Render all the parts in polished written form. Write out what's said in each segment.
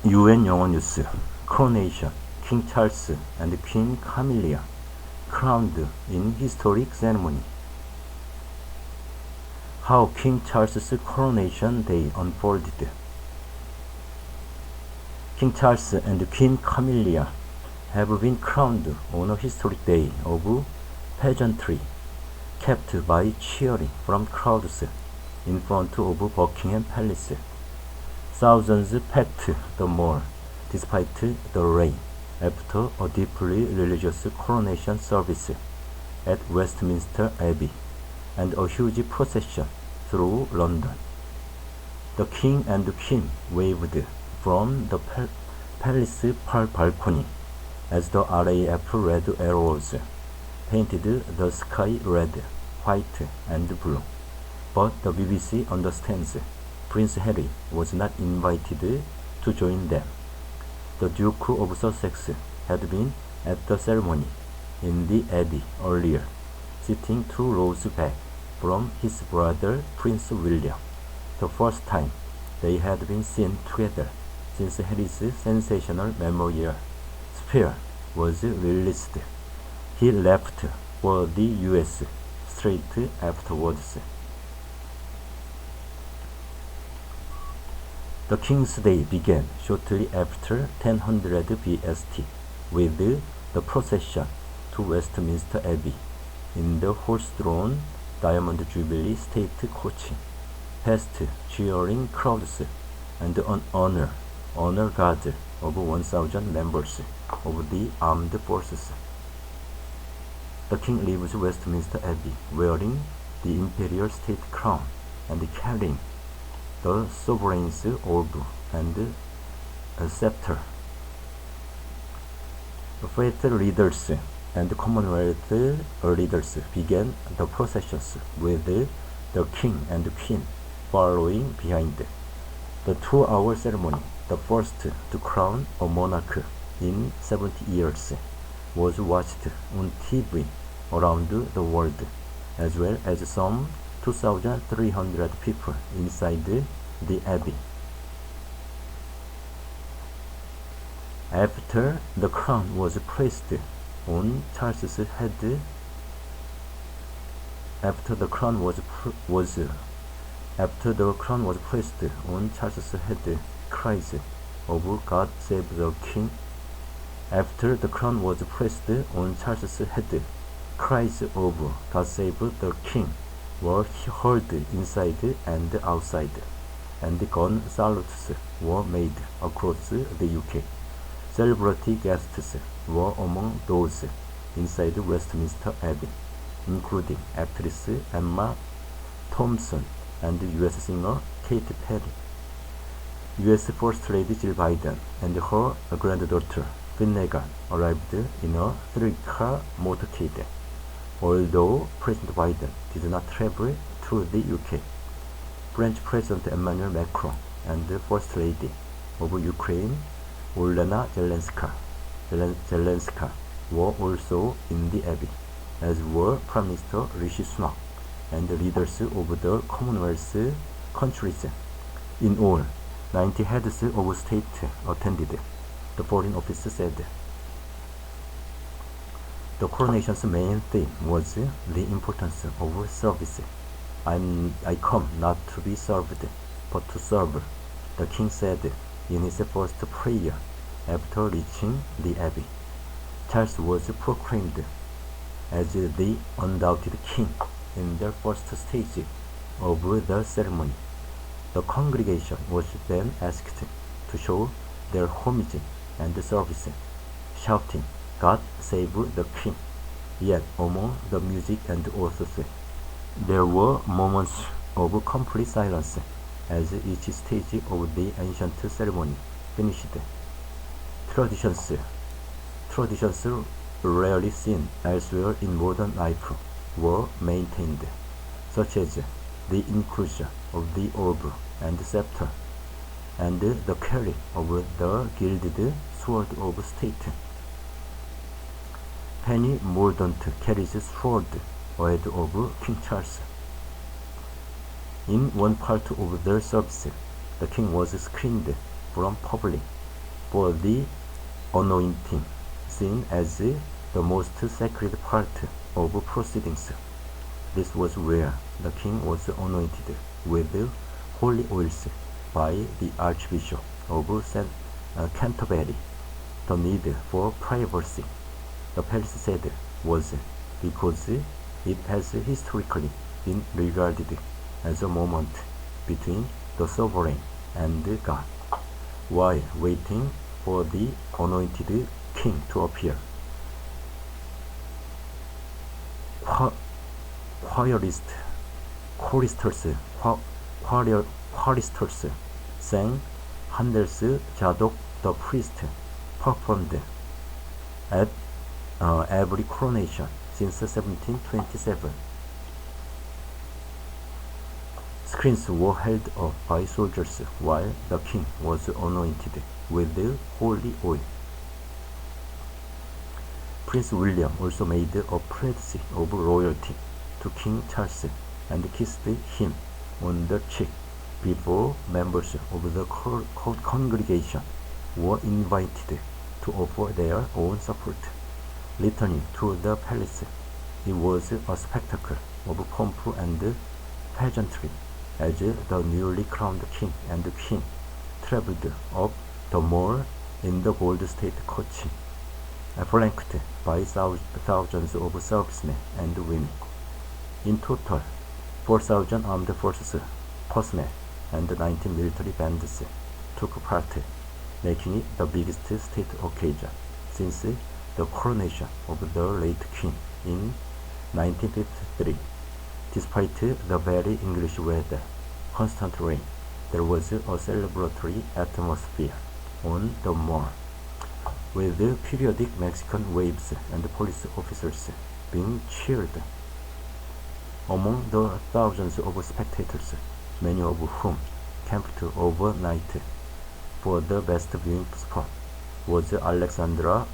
UN 영어뉴스 Coronation, King Charles and Queen Camilla crowned in historic ceremony. How King Charles's coronation day unfolded. King Charles and Queen Camilla have been crowned on a historic day of pageantry, kept by cheering from crowds in front of Buckingham Palace. Thousands packed the mall despite the rain after a deeply religious coronation service at Westminster Abbey and a huge procession through London. The King and Queen waved from the palace balcony as the RAF red arrows painted the sky red, white, and blue. But the BBC understands Prince Harry was not invited to join them. The Duke of Sussex had been at the ceremony in the Abbey earlier, sitting 2 rows back from his brother Prince William, the first time they had been seen together since Harry's sensational memoir Spare was released. He left for the US straight afterwards. The King's Day began shortly after 1000 BST with the procession to Westminster Abbey in the horse-drawn Diamond Jubilee state coach, past cheering crowds and an honor guard of 1,000 members of the armed forces. The King leaves Westminster Abbey wearing the imperial state crown and carrying the sovereign's orb and a scepter. Faith leaders and Commonwealth leaders began the processions with the King and Queen following behind. The 2-hour ceremony, the first to crown a monarch in 70 years, was watched on TV around the world, as well as some 2,300 people inside the Abbey. After the crown was placed on Charles's head, after the crown was placed on Charles's head, cries of "God save the King." After the crown was placed on Charles's head, cries of "God save the King" were heard inside and outside, and gun salutes were made across the UK. Celebrity guests were among those inside Westminster Abbey, including actress Emma Thompson and US singer Katy Perry. US First Lady Jill Biden and her granddaughter Finnegan arrived in a 3-car motorcade. Although President Biden did not travel to the UK, French President Emmanuel Macron and First Lady of Ukraine Olena Zelenska were also in the Abbey, as were Prime Minister Rishi Sunak and leaders of the Commonwealth countries. In all, 90 heads of state attended, the Foreign Office said. The coronation's main theme was the importance of service. I come not to be served, but to serve, the King said in his first prayer after reaching the Abbey. Charles was proclaimed as the undoubted king in the first stage of the ceremony. The congregation was then asked to show their homage and service, shouting, "God save the King." Yet among the music and oaths, there were moments of complete silence as each stage of the ancient ceremony finished. Traditions rarely seen elsewhere in modern life were maintained, such as the inclusion of the orb and scepter, and the carry of the gilded sword of state. Penny Mordaunt carries sword ahead of King Charles. In one part of the service, the king was screened from public for the anointing, seen as the most sacred part of proceedings. This was where the king was anointed with holy oils by the Archbishop of Canterbury. The need for privacy, the palace said, was because it has historically been regarded as a moment between the sovereign and God, while waiting for the anointed king to appear. Choristers sang Handel's Zadok the priest performed at every coronation since 1727. Screens were held up by soldiers while the king was anointed with holy oil. Prince William also made a pledge of loyalty to King Charles and kissed him on the cheek before members of the congregation were invited to offer their own support. Returning to the palace, it was a spectacle of pomp and pageantry as the newly crowned king and queen traveled up the mall in the gold state coach, flanked by thousands of servicemen and women. In total, 4,000 armed forces, personnel, and 19 military bands took part, making it the biggest state occasion since the coronation of the late king in 1953. Despite the very English weather, constant rain, there was a celebratory atmosphere on the mall, with periodic Mexican waves and police officers being cheered. Among the thousands of spectators, many of whom camped overnight for the best viewing spot, was Alexandra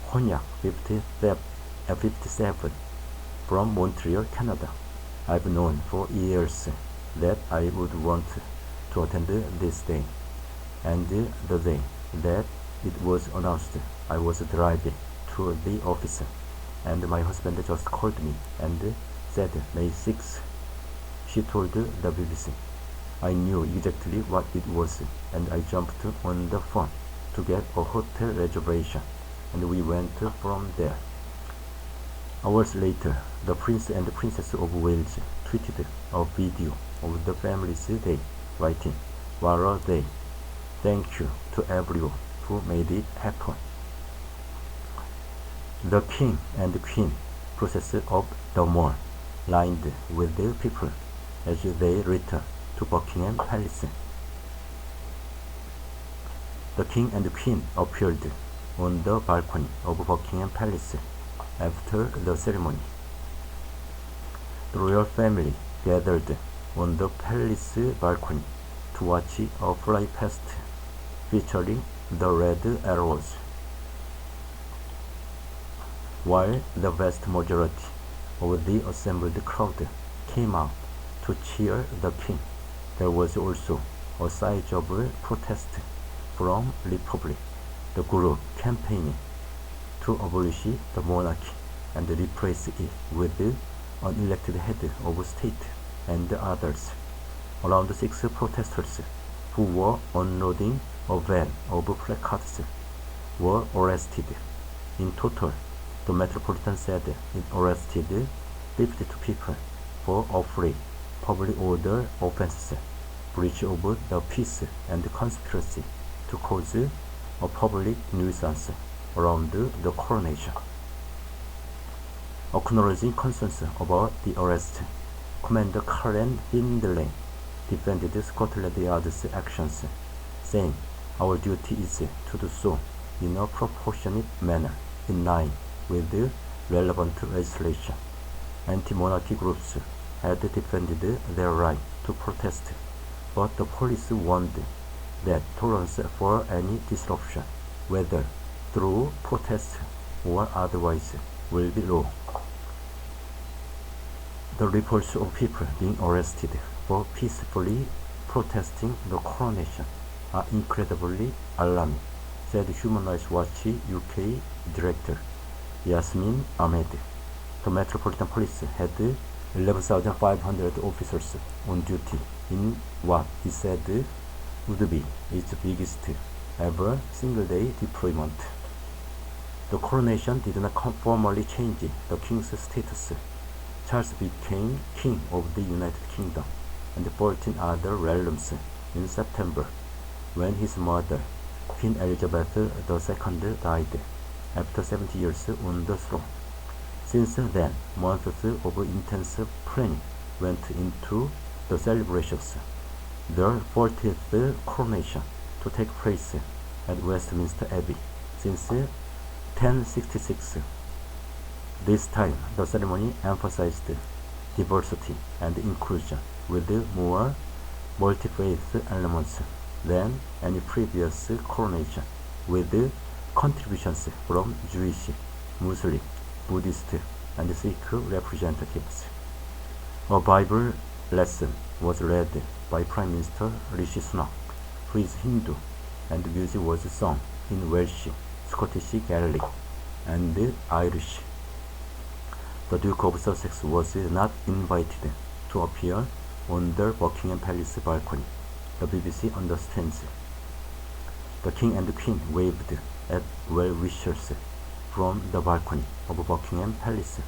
Cognac, 57, from Montreal, Canada. I've known for years that I would want to attend this day, and the day that it was announced, I was driving to the office, and my husband just called me and said May 6. She told the BBC. I knew exactly what it was, and I jumped on the phone to get a hotel reservation, and we went from there. Hours later, the Prince and Princess of Wales tweeted a video of the family's day, writing, "What a day! Thank you to everyone who made it happen." The king and queen processed up the mall, lined with the people as they returned to Buckingham Palace. The king and queen appeared on the balcony of Buckingham Palace after the ceremony. The royal family gathered on the palace balcony to watch a fly past featuring the red arrows. While the vast majority of the assembled crowd came out to cheer the king, there was also a sizable protest from Republic, the group campaigning to abolish the monarchy and replace it with an elected head of state, and others. Around 6 protesters who were unloading a van of placards were arrested. In total, the Metropolitan said it arrested 52 people for offering public order offenses, breach of the peace, and conspiracy to cause a public nuisance around the coronation. Acknowledging concerns about the arrest, Commander Karen Hindley defended Scotland Yard's actions, saying, "Our duty is to do so in a proportionate manner in line with the relevant legislation." Anti-monarchy groups had defended their right to protest, but the police warned that tolerance for any disruption, whether through protests or otherwise, will be low. The reports of people being arrested for peacefully protesting the coronation are incredibly alarming, said Human Rights Watch UK Director Yasmin Ahmed. The Metropolitan Police had 11,500 officers on duty in what it said would be its biggest ever single-day deployment. The coronation did not formally change the king's status. Charles became king of the United Kingdom and 14 other realms in September, when his mother, Queen Elizabeth II, died after 70 years on the throne. Since then, months of intense planning went into the celebrations. The 40th coronation to take place at Westminster Abbey since 1066. This time, the ceremony emphasized diversity and inclusion with more multi-faith elements than any previous coronation, with contributions from Jewish, Muslim, Buddhist, and Sikh representatives. A Bible lesson was read by Prime Minister Rishi Sunak, who is Hindu, and music was sung in Welsh, Scottish Gaelic, and Irish. The Duke of Sussex was not invited to appear on the Buckingham Palace balcony. The BBC understands. The King and Queen waved at well-wishers from the balcony of Buckingham Palace